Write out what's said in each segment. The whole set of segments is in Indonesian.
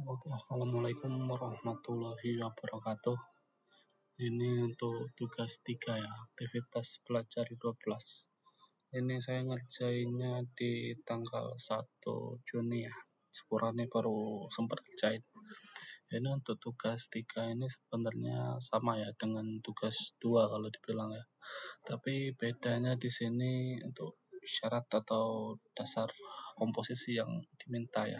Oke, assalamualaikum warahmatullahi wabarakatuh. Ini untuk tugas 3 ya, aktivitas belajar 12. Ini saya ngerjainnya di tanggal 1 Juni ya. Sepurane baru sempat kerjain. Ini untuk tugas 3 ini sebenarnya sama ya dengan tugas 2 kalau dibilang ya. Tapi bedanya di sini untuk syarat atau dasar komposisi yang diminta ya.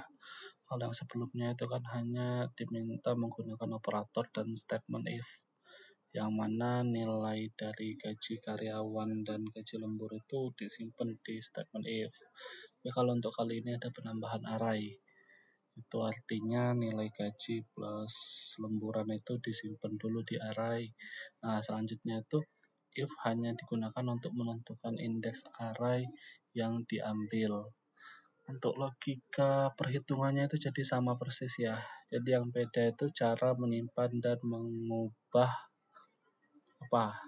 Kalau yang sebelumnya itu kan hanya diminta menggunakan operator dan statement if, yang mana nilai dari gaji karyawan dan gaji lembur itu disimpan di statement if. Tapi kalau untuk kali ini ada penambahan array. Itu artinya nilai gaji plus lemburan itu disimpan dulu di array. Nah, selanjutnya itu if hanya digunakan untuk menentukan indeks array yang diambil. Untuk logika perhitungannya itu jadi sama persis ya. Jadi yang beda itu cara menyimpan dan mengubah apa?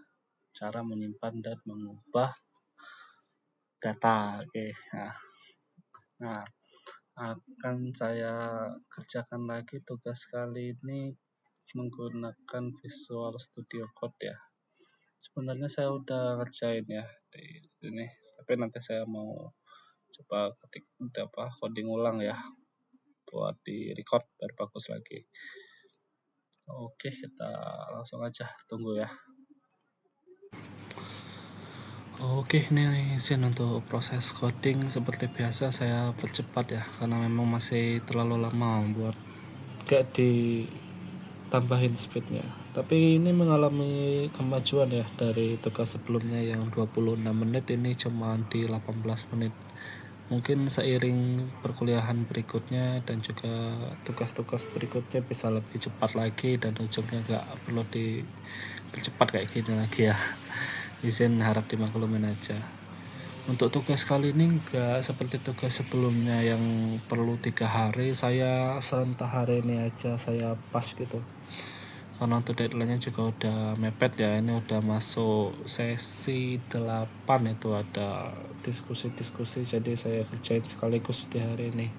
Cara menyimpan dan mengubah data. Oke. Nah, akan saya kerjakan lagi tugas kali ini menggunakan Visual Studio Code ya. Sebenarnya saya udah ngerjain ya di ini, tapi nanti saya mau coba ketik coding ulang ya buat di record biar bagus lagi. Oke, kita langsung aja tunggu ya. Oke, ini izin untuk proses coding seperti biasa saya percepat ya, karena memang masih terlalu lama buat gak ditambahin speednya. Tapi ini mengalami kemajuan ya dari tugas sebelumnya yang 26 menit, ini cuma di 18 menit. Mungkin seiring perkuliahan berikutnya dan juga tugas-tugas berikutnya bisa lebih cepat lagi dan ujungnya gak perlu dipercepat kayak gini lagi ya. Izin harap dimaklumin aja. Untuk tugas kali ini enggak seperti tugas sebelumnya yang perlu 3 hari, saya serentak hari ini aja saya pas gitu. Karena untuk deadline-nya juga udah mepet ya, ini udah masuk sesi 8 itu ada diskusi-diskusi, jadi saya kerjain sekaligus di hari ini.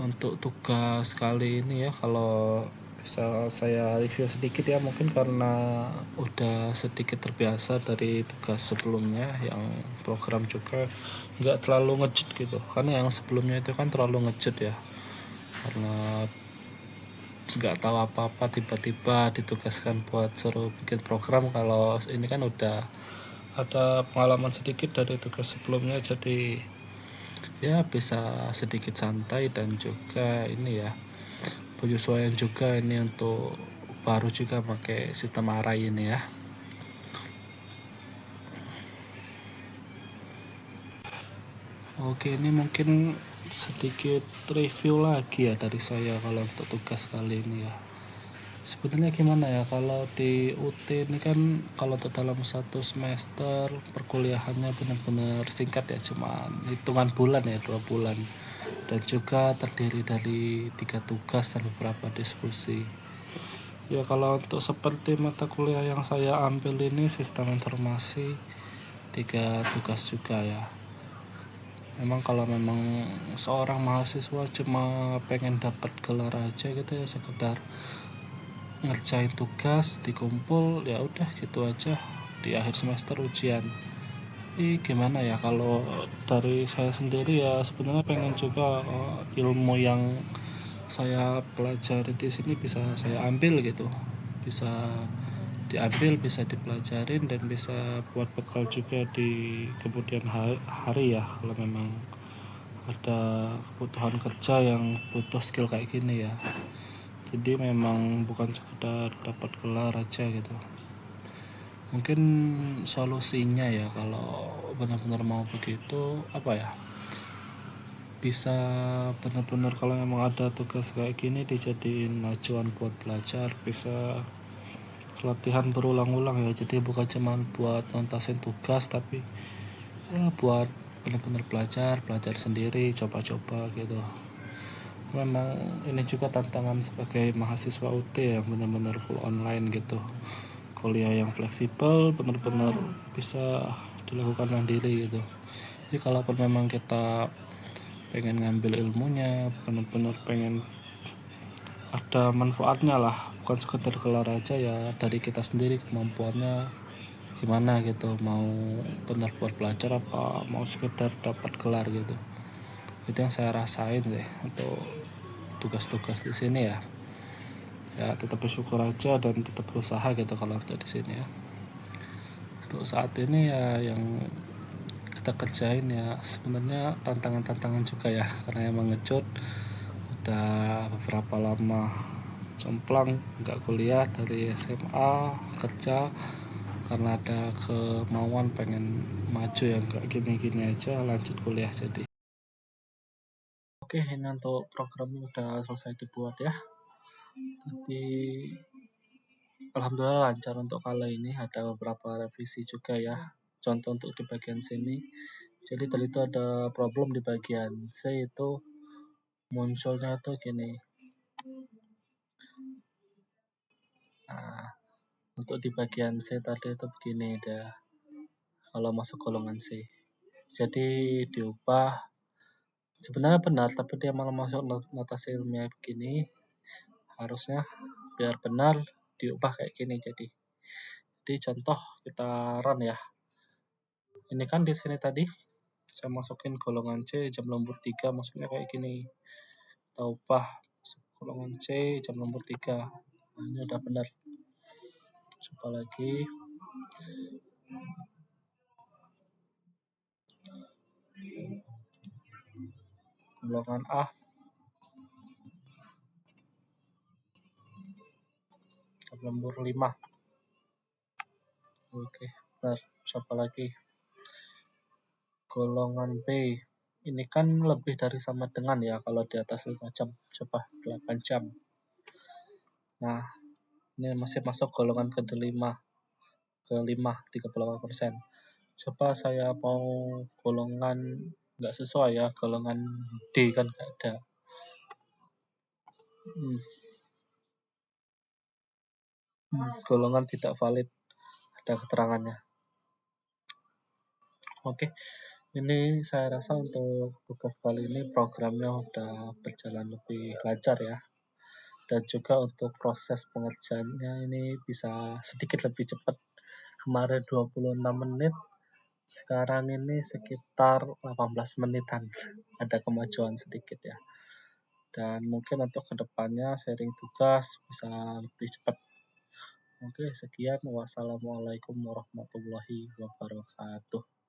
Untuk tugas kali ini ya, kalau bisa saya review sedikit ya, mungkin karena udah sedikit terbiasa dari tugas sebelumnya yang program juga nggak terlalu ngejut gitu, karena yang sebelumnya itu kan terlalu ngejut ya, karena nggak tahu apa-apa tiba-tiba ditugaskan buat suruh bikin program. Kalau ini kan udah ada pengalaman sedikit dari tugas sebelumnya, jadi ya bisa sedikit santai dan juga ini ya penyesuaian juga ini untuk baru juga pakai sistem array ini ya. Oke, ini mungkin sedikit review lagi ya dari saya kalau untuk tugas kali ini ya. Sebenarnya gimana ya, kalau di UT ini kan kalau untuk dalam satu semester perkuliahannya benar-benar singkat ya, cuma hitungan bulan ya, 2 bulan, dan juga terdiri dari 3 tugas dan beberapa diskusi. Ya kalau untuk seperti mata kuliah yang saya ambil ini sistem informasi, 3 tugas juga ya. Memang kalau memang seorang mahasiswa cuma pengen dapat gelar aja gitu ya, sekedar ngerjain tugas dikumpul ya udah gitu aja di akhir semester ujian. Gimana ya, kalau dari saya sendiri ya sebenarnya pengen juga ilmu yang saya pelajari di sini bisa saya ambil gitu, bisa diambil, bisa dipelajarin, dan bisa buat bekal juga di kemudian hari ya, kalau memang ada kebutuhan kerja yang butuh skill kayak gini ya. Jadi memang bukan sekedar dapat gelar aja gitu. Mungkin solusinya ya kalau benar-benar mau begitu apa ya, bisa benar-benar kalau memang ada tugas kayak gini dijadiin acuan buat belajar, bisa latihan berulang-ulang ya, jadi bukan cuma buat nuntasin tugas tapi ya buat benar-benar belajar sendiri, coba-coba gitu. Memang ini juga tantangan sebagai mahasiswa UT yang benar-benar full online gitu, kuliah yang fleksibel, benar-benar bisa dilakukan mandiri gitu. Jadi kalaupun memang kita pengen ngambil ilmunya, benar-benar pengen ada manfaatnya lah, bukan sekedar gelar aja ya, dari kita sendiri kemampuannya gimana gitu, mau benar buat belajar apa mau sekedar dapat gelar gitu. Itu yang saya rasain deh untuk tugas-tugas di sini ya. Ya tetap bersyukur aja dan tetap berusaha gitu kalau untuk di sini ya. Untuk saat ini ya yang kita kerjain ya sebenarnya tantangan-tantangan juga ya, karena emang ngecut udah beberapa lama jomplang nggak kuliah dari SMA kerja karena ada kemauan pengen maju ya, nggak gini-gini aja lanjut kuliah. Jadi oke, ini untuk programnya udah selesai dibuat ya. Jadi alhamdulillah lancar untuk kali ini, ada beberapa revisi juga ya, contoh untuk di bagian sini. Jadi tadi itu ada problem di bagian C, itu munculnya tuh gini. Nah, untuk di bagian C tadi itu begini dia, kalau masuk golongan C. Jadi diubah, sebenarnya benar tapi dia malah masuk notasi ilmiah begini. Harusnya biar benar diubah kayak gini. Jadi contoh kita run ya. Ini kan di sini tadi saya masukin golongan C jam lembur 3, maksudnya kayak gini. Kita ubah golongan C jam lembur 3. Nah, ini udah benar. Coba lagi. Golongan A jam lembur 5. Oke, benar. Coba lagi. Golongan B. Ini kan lebih dari sama dengan ya kalau di atas 5 jam. Coba 8 jam. Nah, ini masih masuk golongan ke-5. Ke-5, 38%. Coba saya mau golongan nggak sesuai ya, golongan D kan nggak ada. Golongan tidak valid, ada keterangannya. Oke, ini saya rasa untuk tugas kali ini programnya udah berjalan lebih lancar ya. Dan juga untuk proses pengerjaannya ini bisa sedikit lebih cepat. Kemarin 26 menit, sekarang ini sekitar 18 menitan. Ada kemajuan sedikit ya. Dan mungkin untuk kedepannya sharing tugas bisa lebih cepat. Oke, sekian. Wassalamualaikum warahmatullahi wabarakatuh.